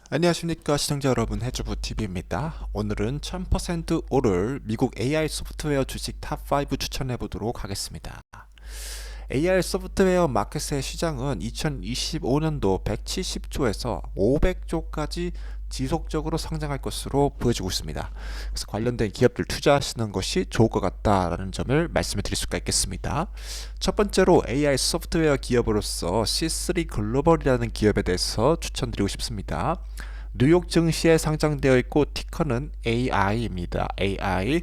안녕하십니까 시청자 여러분, 해주부TV입니다. 오늘은 1000% 오를 미국 AI 소프트웨어 주식 탑5 추천해 보도록 하겠습니다. AI 소프트웨어 마켓의 시장은 2025년도 170조에서 500조까지 지속적으로 성장할 것으로 보여지고 있습니다. 그래서 관련된 기업들 투자하시는 것이 좋을 것 같다라는 점을 말씀을 드릴 수가 있겠습니다. 첫 번째로 AI 소프트웨어 기업으로서 C3 글로벌이라는 기업에 대해서 추천드리고 싶습니다. 뉴욕 증시에 상장되어 있고 티커는 AI입니다. AI.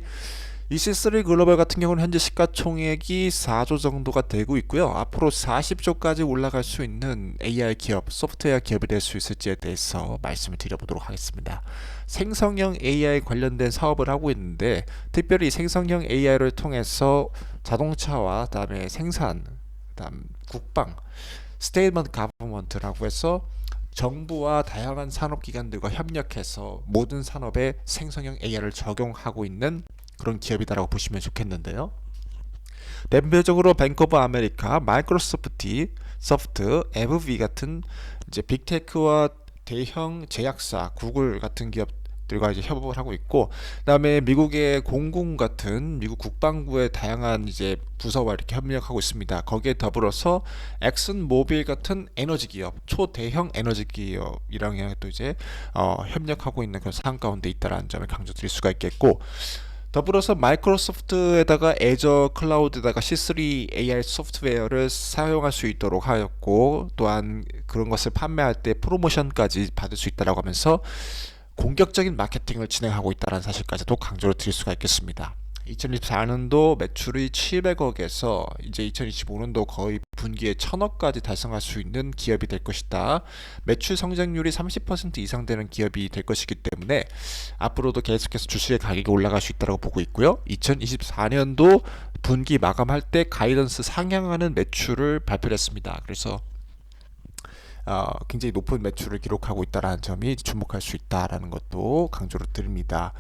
EC3 글로벌 같은 경우는 현재 시가총액이 4조 정도가 되고 있고요. 앞으로 40조까지 올라갈 수 있는 AI 기업, 소프트웨어 기업이 될 수 있을지에 대해서 말씀을 드려보도록 하겠습니다. 생성형 AI 관련된 사업을 하고 있는데, 특별히 생성형 AI를 통해서 자동차와 그다음에 생산, 그다음 국방, 스테이트먼트 가버먼트라고 해서 정부와 다양한 산업기관들과 협력해서 모든 산업에 생성형 AI를 적용하고 있는 그런 기업이다라고 보시면 좋겠는데요. 대표적으로 뱅크 오브 아메리카, 마이크로소프트, FV 같은 이제 빅테크와 대형 제약사, 구글 같은 기업들과 이제 협업을 하고 있고, 그다음에 미국의 공군 같은 미국 국방부의 다양한 이제 부서와 이렇게 협력하고 있습니다. 거기에 더불어서 엑슨 모빌 같은 에너지 기업, 초대형 에너지 기업이랑 또 이제 협력하고 있는 그런 상황 가운데 있다라는 점을 강조드릴 수가 있겠고, 더불어서 마이크로소프트에다가 애저 클라우드에다가 C3 AI 소프트웨어를 사용할 수 있도록 하였고, 또한 그런 것을 판매할 때 프로모션까지 받을 수 있다라고 하면서 공격적인 마케팅을 진행하고 있다는 사실까지도 강조를 드릴 수가 있겠습니다. 2024년도 매출이 700억에서 이제 2025년도 거의 분기에 1000억까지 달성할 수 있는 기업이 될 것이다. 매출 성장률이 30% 이상 되는 기업이 될 것이기 때문에 앞으로도 계속해서 주식의 가격이 올라갈 수 있다고 보고 있고요. 2024년도 분기 마감할 때 가이던스 상향하는 매출을 발표를 했습니다. 그래서 굉장히 높은 매출을 기록하고 있다는 점이 주목할 수 있다라는 것도 강조를 드립니다.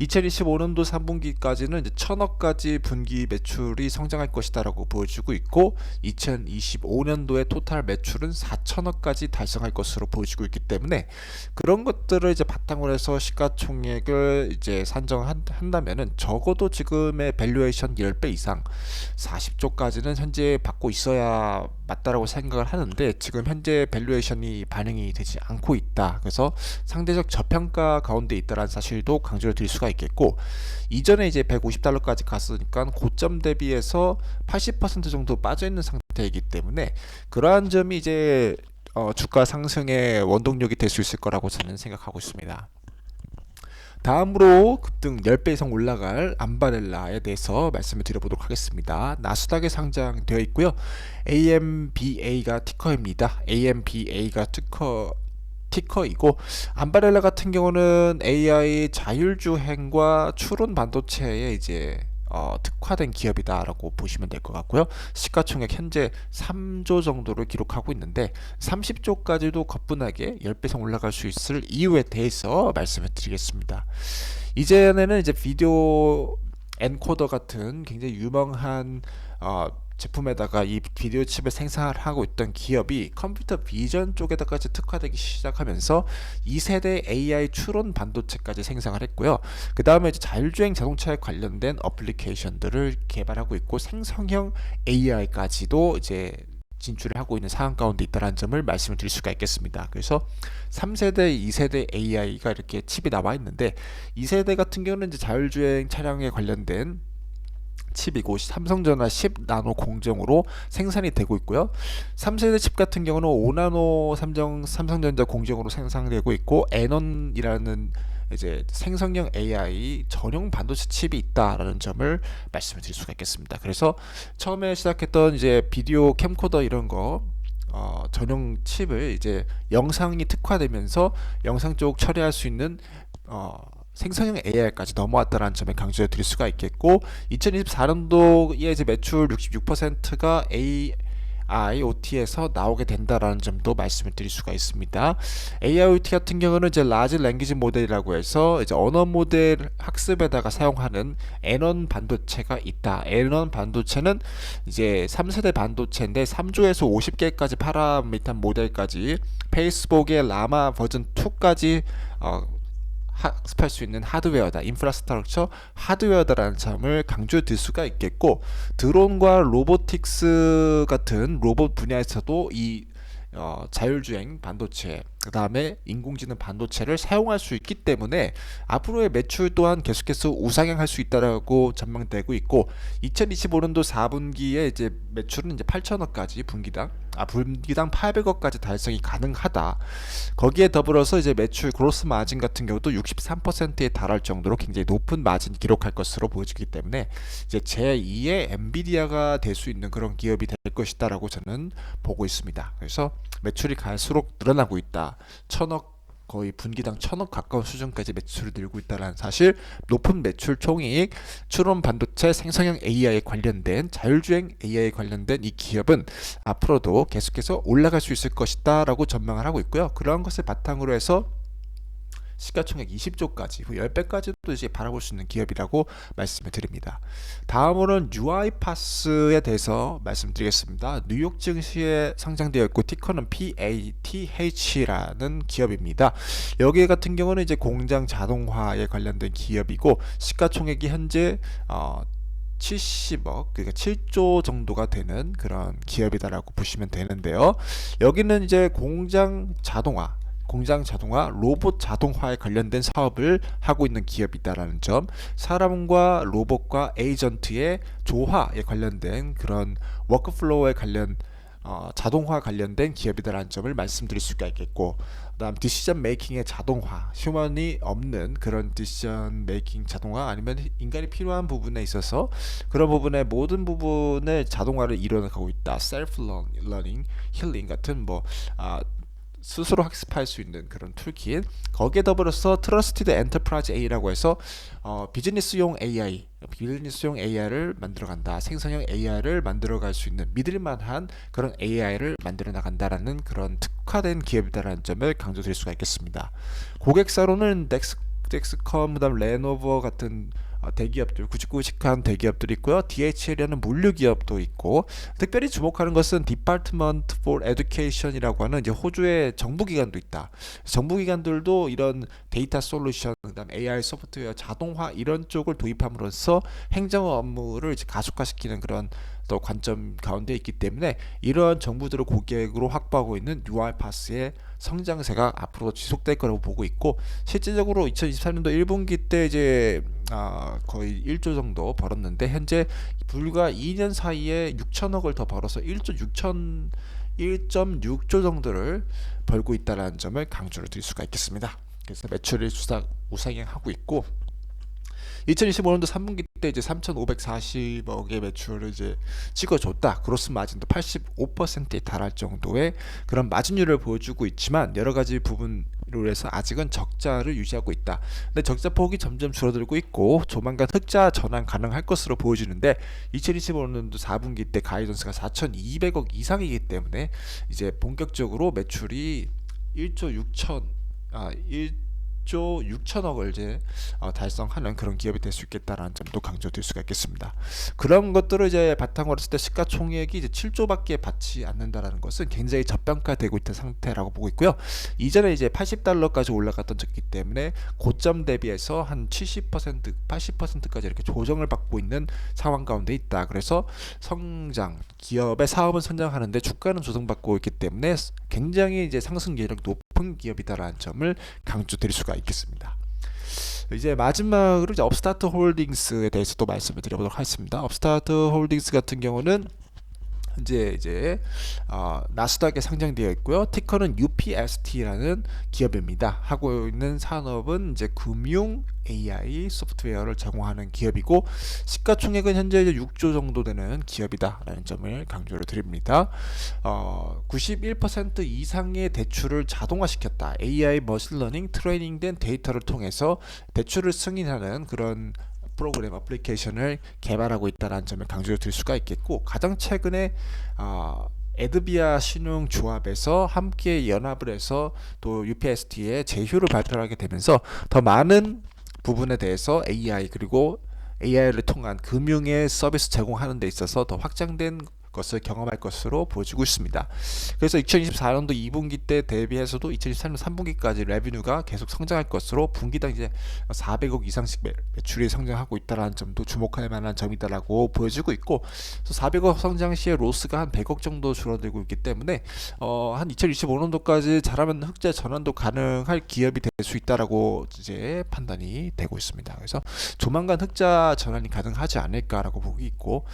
2025년도 3분기까지는 이제 1000억까지 분기 매출이 성장할 것이다라고 보여주고 있고, 2025년도의 토탈 매출은 4000억까지 달성할 것으로 보여지고 있기 때문에 그런 것들을 이제 바탕으로 해서 시가총액을 이제 산정한다면은 적어도 지금의 밸류에이션 10배 이상 40조까지는 현재 받고 있어야 맞다라고 생각을 하는데, 지금 현재 밸류에이션이 반영이 되지 않고 있다. 그래서 상대적 저평가 가운데 있다라는 사실도 강조를 드릴 수가 있겠고, 이전에 이제 150달러까지 갔으니까 고점 대비해서 80% 정도 빠져 있는 상태이기 때문에 그러한 점이 이제 주가 상승의 원동력이 될 수 있을 거라고 저는 생각하고 있습니다. 다음으로 급등 10배 이상 올라갈 암바렐라에 대해서 말씀을 드려보도록 하겠습니다. 나스닥에 상장되어 있고요. AMBA가 티커입니다. AMBA가 티커이고, 암바렐라 같은 경우는 AI 자율주행과 추론 반도체에 이제 특화된 기업이다라고 보시면 될 것 같고요. 시가총액 현재 3조 정도를 기록하고 있는데 30조까지도 거뿐하게 10배 이상 올라갈 수 있을 이유에 대해서 말씀을 드리겠습니다. 이전에는 이제 비디오 엔코더 같은 굉장히 유명한 제품에다가 이 비디오 칩을 생산하고 있던 기업이 컴퓨터 비전 쪽에다까지 특화되기 시작하면서 2세대 AI 추론 반도체까지 생산을 했고요. 그 다음에 이제 자율주행 자동차에 관련된 어플리케이션들을 개발하고 있고, 생성형 AI까지도 이제 진출을 하고 있는 상황 가운데 있다는 점을 말씀을 드릴 수가 있겠습니다. 그래서 3세대, 2세대 AI가 이렇게 칩이 나와 있는데, 2세대 같은 경우는 이제 자율주행 차량에 관련된 칩이고, 삼성전자 10나노 공정으로 생산이 되고 있고요. 3세대 칩 같은 경우는 5나노 삼성전자 공정으로 생산되고 있고, 애넌이라는 이제 생성형 AI 전용 반도체 칩이 있다라는 점을 말씀을 드릴 수가 있겠습니다. 그래서 처음에 시작했던 이제 비디오 캠코더 이런 거 전용 칩을 이제 영상이 특화되면서 영상 쪽 처리할 수 있는 생성형 AI까지 넘어왔다는 점에 강조해 드릴 수가 있겠고, 2024년도에 이제 매출 66%가 AIoT에서 나오게 된다라는 점도 말씀을 드릴 수가 있습니다. AIoT 같은 경우는 이제 라지 랭귀지 모델이라고 해서 이제 언어 모델 학습에다가 사용하는 N1 반도체가 있다. N1 반도체는 이제 3세대 반도체인데 3조에서 50개까지 파라미터 모델까지 페이스북의 라마 버전 2까지 학습할 수 있는 하드웨어다, 인프라스트럭처 하드웨어다라는 점을 강조해 드릴 수가 있겠고, 드론과 로보틱스 같은 로봇 분야에서도 이 자율주행 반도체, 그 다음에 인공지능 반도체를 사용할 수 있기 때문에 앞으로의 매출 또한 계속해서 우상향할 수 있다라고 전망되고 있고, 2025년도 4분기에 이제 매출은 이제 8천억까지 분기당 800억까지 달성이 가능하다. 거기에 더불어서 이제 매출 그로스 마진 같은 경우도 63%에 달할 정도로 굉장히 높은 마진 기록할 것으로 보여지기 때문에 이제 제2의 엔비디아가 될 수 있는 그런 기업이 될 것이다라고 저는 보고 있습니다. 그래서 매출이 갈수록 늘어나고 있다. 천억, 거의 분기당 1,000억 가까운 수준까지 매출을 늘고 있다는 사실, 높은 매출 총이익, 추론 반도체, 생성형 AI 관련된 자율주행 AI 관련된 이 기업은 앞으로도 계속해서 올라갈 수 있을 것이다 라고 전망을 하고 있고요. 그러한 것을 바탕으로 해서 시가총액 20조까지, 10배까지도 이제 바라볼 수 있는 기업이라고 말씀을 드립니다. 다음으로는 UiPath에 대해서 말씀드리겠습니다. 뉴욕 증시에 상장되어 있고 티커는 PATH라는 기업입니다. 여기 같은 경우는 이제 공장 자동화에 관련된 기업이고, 시가총액이 현재 70억, 그러니까 7조 정도가 되는 그런 기업이다라고 보시면 되는데요. 여기는 이제 공장 자동화, 로봇 자동화에 관련된 사업을 하고 있는 기업이다라는 점, 사람과 로봇과 에이전트의 조화에 관련된 그런 워크플로우에 관련 자동화 관련된 기업이다라는 점을 말씀드릴 수가 있겠고, 그다음 디시전 메이킹의 자동화, 휴먼이 없는 그런 디시전 메이킹 자동화, 아니면 인간이 필요한 부분에 있어서 그런 부분의 모든 부분의 자동화를 이뤄나가고 있다. 셀프 러닝, 힐링 같은 스스로 학습할 수 있는 그런 툴킷, 거기에 더불어서 트러스티드 엔터프라이즈 A라고 해서 비즈니스용 AI를 만들어간다, 생성형 AI를 만들어갈 수 있는 믿을만한 그런 AI를 만들어 나간다라는 그런 특화된 기업이다라는 점을 강조드릴 수가 있겠습니다. 고객사로는 덱스컴, 그다음 레노버 같은 대기업들, 굵직굵직한 대기업들이 있고요. DHL이라는 물류 기업도 있고, 특별히 주목하는 것은 Department for Education이라고 하는 이제 호주의 정부기관도 있다. 정부기관들도 이런 데이터 솔루션, 그다음 AI 소프트웨어, 자동화 이런 쪽을 도입함으로써 행정 업무를 이제 가속화시키는 그런 또 관점 가운데 있기 때문에 이러한 정부들을 고객으로 확보하고 있는 UiPath의 성장세가 앞으로 지속될 거라고 보고 있고, 실질적으로 2023년도 1분기 때 이제 거의 1조 정도 벌었는데, 현재 불과 2년 사이에 6천억을 더 벌어서 1.6조 정도를 벌고 있다는 점을 강조를 드릴 수가 있겠습니다. 그래서 매출을 우상향하고 있고, 2025년도 3분기 때 이제 3,540억의 매출을 이제 찍어줬다. 그로스 마진도 85%에 달할 정도의 그런 마진율을 보여주고 있지만, 여러 가지 부분으로 해서 아직은 적자를 유지하고 있다. 근데 적자 폭이 점점 줄어들고 있고 조만간 흑자 전환 가능할 것으로 보여지는데, 2025년도 4분기 때 가이던스가 4,200억 이상이기 때문에 이제 본격적으로 매출이 1조 6천억을 이제 달성하는 그런 기업이 될 수 있겠다라는 점도 강조드릴 수가 있겠습니다. 그런 것들을 이제 바탕으로 했을 때 시가총액이 이제 7조밖에 받지 않는다라는 것은 굉장히 저평가되고 있는 상태라고 보고 있고요. 이전에 이제 80달러까지 올라갔던 적이기 때문에 고점 대비해서 한 70%, 80%까지 이렇게 조정을 받고 있는 상황 가운데 있다. 그래서 기업의 사업은 성장하는데 주가는 조정받고 있기 때문에 굉장히 이제 상승 기회력 높은 기업이다라는 점을 강조드릴 수가 있겠습니다. 이제 마지막으로 이제 업스타트 홀딩스에 대해서도 말씀을 드려보도록 하겠습니다. 업스타트 홀딩스 같은 경우는 이제 나스닥에 상장되어 있고요. 티커는 UPST라는 기업입니다. 하고 있는 산업은 이제 금융 AI 소프트웨어를 제공하는 기업이고, 시가총액은 현재 6조 정도 되는 기업이다라는 점을 강조를 드립니다. 91% 이상의 대출을 자동화시켰다. AI 머신러닝 트레이닝된 데이터를 통해서 대출을 승인하는 그런 프로그램 애플리케이션을 개발하고 있다는 점을 강조해 드릴 수가 있겠고, 가장 최근에 에드비아 신용조합에서 함께 연합을 해서 또 UPST의 제휴를 발표하게 되면서 더 많은 부분에 대해서 AI 그리고 AI를 통한 금융의 서비스 제공하는 데 있어서 더 확장된 것을 경험할 것으로 보여지고 있습니다. 그래서 2024년도 2분기 때 대비해서도 2023년 3분기까지 레비뉴가 계속 성장할 것으로 분기당 이제 400억 이상씩 매출이 성장하고 있다는 점도 주목할 만한 점이다라고 보여지고 있고, 400억 성장 시에 로스가 한 100억 정도 줄어들고 있기 때문에 한 2025년도까지 잘하면 흑자 전환도 가능할 기업이 될 수 있다라고 이제 판단이 되고 있습니다. 그래서 조만간 흑자 전환이 가능하지 않을까라고 보고 있고,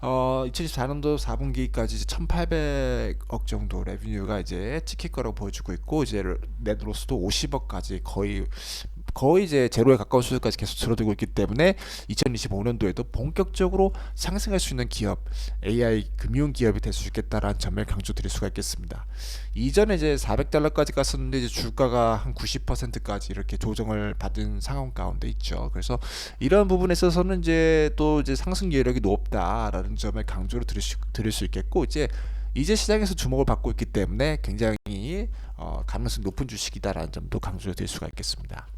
2024년도 4분기까지 1,800억 정도 레비뉴가 이제 찍힐 거라고 보여주고 있고, 이제 넷 로스도 50억까지 거의 이제 제로에 가까운 수준까지 계속 줄어들고 있기 때문에 2025년도에도 본격적으로 상승할 수 있는 기업, AI 금융 기업이 될 수 있겠다라는 점을 강조드릴 수가 있겠습니다. 이전에 이제 400달러까지 갔었는데 이제 주가가 한 90%까지 이렇게 조정을 받은 상황 가운데 있죠. 그래서 이런 부분에 있어서는 이제 또 이제 상승 여력이 높다라는 점을 강조로 드릴 수 있겠고, 이제 시장에서 주목을 받고 있기 때문에 굉장히 가능성이 높은 주식이다라는 점도 강조를 드릴 수가 있겠습니다.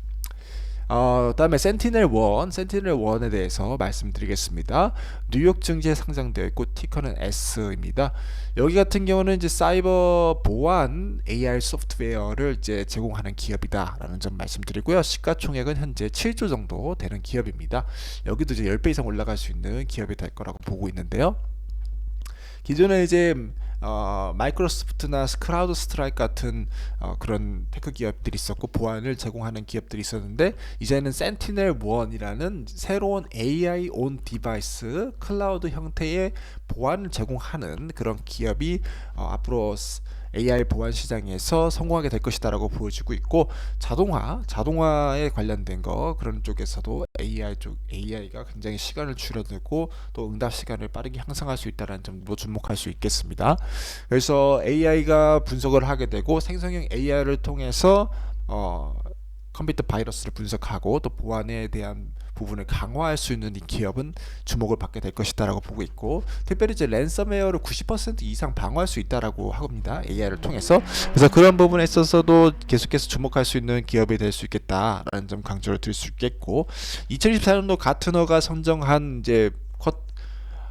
다음에 센티넬1에 대해서 말씀드리겠습니다. 뉴욕 증시에 상장되어 있고 티커는 S입니다. 여기 같은 경우는 이제 사이버 보안 AR 소프트웨어를 이제 제공하는 기업이다라는 점 말씀드리고요. 시가총액은 현재 7조 정도 되는 기업입니다. 여기도 이제 10배 이상 올라갈 수 있는 기업이 될 거라고 보고 있는데요. 기존에 이제 마이크로소프트나 크라우드 스트라이크 같은 그런 테크 기업들이 있었고 보안을 제공하는 기업들이 있었는데, 이제는 센티넬1이라는 새로운 AI 온 디바이스 클라우드 형태의 보안을 제공하는 그런 기업이 앞으로 AI 보안 시장에서 성공하게 될 것이다라고 보여지고 있고, 자동화에 관련된 거 그런 쪽에서도 AI가 굉장히 시간을 줄여들고 또 응답 시간을 빠르게 향상할 수 있다는 점도 주목할 수 있겠습니다. 그래서 AI가 분석을 하게 되고 생성형 AI를 통해서 컴퓨터 바이러스를 분석하고 또 보안에 대한 부분을 강화할 수 있는 이 기업은 주목을 받게 될 것이다라고 보고 있고, 특별히 이제 랜섬웨어를 90% 이상 방어할 수 있다라고 합니다. AI를 통해서. 그래서 그런 부분에 있어서도 계속해서 주목할 수 있는 기업이 될 수 있겠다라는 점 강조를 드릴 수 있겠고, 2024년도 가트너가 선정한 이제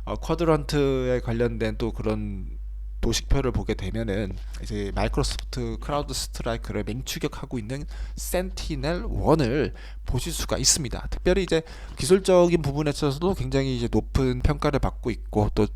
쿼드런트에 관련된 또 그런 도식표를 보게 되면은 이제 마이크로소프트 크라우드 스트라이크를 맹추격하고 있는 센티넬1을 보실 수가 있습니다. 특별히 이제 기술적인 부분에 있어서도 굉장히 이제 높은 평가를 받고 있고, 또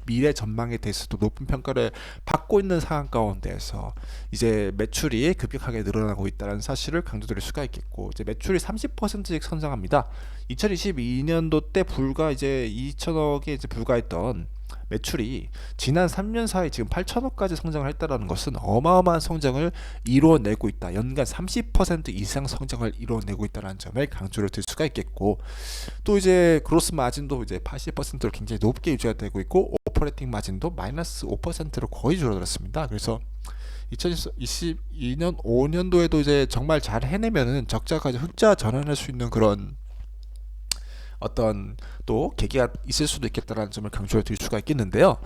미래 전망에 대해서도 높은 평가를 받고 있는 상황 가운데에서 이제 매출이 급격하게 늘어나고 있다는 사실을 강조드릴 수가 있겠고, 이제 매출이 30%씩 성장합니다. 2022년도 때 불과 이제 2천억에 이제 불과했던 매출이 지난 3년 사이 지금 8천억까지 성장을 했다는 것은 어마어마한 성장을 이루어내고 있다. 연간 30% 이상 성장을 이루어내고 있다는 점을 강조를 드릴 수가 있겠고, 또 이제 그로스 마진도 이제 80%로 굉장히 높게 유지가 되고 있고, 오퍼레이팅 마진도 마이너스 5%로 거의 줄어들었습니다. 그래서 2022년 5년도에도 이제 정말 잘 해내면은 적자까지 흑자 전환할 수 있는 그런 어떤 또 계기가 있을 수도 있겠다라는 점을 강조해 드릴 수가 있겠는데요.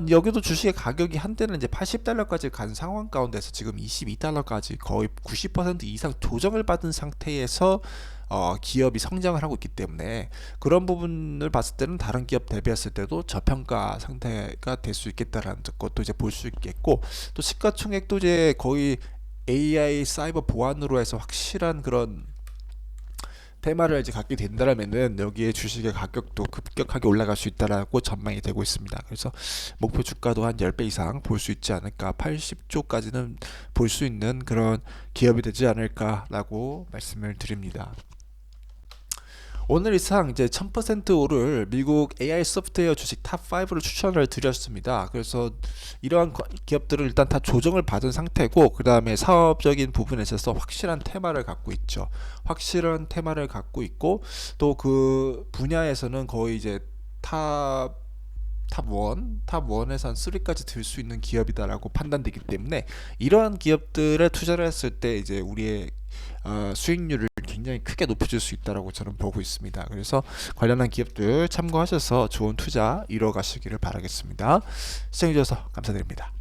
여기도 주식의 가격이 한때는 이제 80달러까지 간 상황 가운데서 지금 22달러까지 거의 90% 이상 조정을 받은 상태에서 기업이 성장을 하고 있기 때문에 그런 부분을 봤을 때는 다른 기업 대비했을 때도 저평가 상태가 될 수 있겠다라는 것도 이제 볼 수 있겠고, 또 시가총액도 이제 거의 AI 사이버 보안으로 해서 확실한 그런 테마를 이제 갖게 된다면은 여기에 주식의 가격도 급격하게 올라갈 수 있다라고 전망이 되고 있습니다. 그래서 목표 주가도 한 10배 이상 볼 수 있지 않을까, 80조까지는 볼 수 있는 그런 기업이 되지 않을까라고 말씀을 드립니다. 오늘 이상 이제 1000% 오를 미국 AI 소프트웨어 주식 탑5를 추천을 드렸습니다. 그래서 이러한 기업들은 일단 다 조정을 받은 상태고, 그 다음에 사업적인 부분에 있어서 확실한 테마를 갖고 있죠. 확실한 테마를 갖고 있고, 또 그 분야에서는 거의 이제 탑 탑1에서 한 3까지 들 수 있는 기업이다라고 판단되기 때문에 이러한 기업들에 투자를 했을 때 이제 우리의 수익률을 굉장히 크게 높여줄 수 있다라고 저는 보고 있습니다. 그래서 관련한 기업들 참고하셔서 좋은 투자 이뤄가시기를 바라겠습니다. 시청해주셔서 감사드립니다.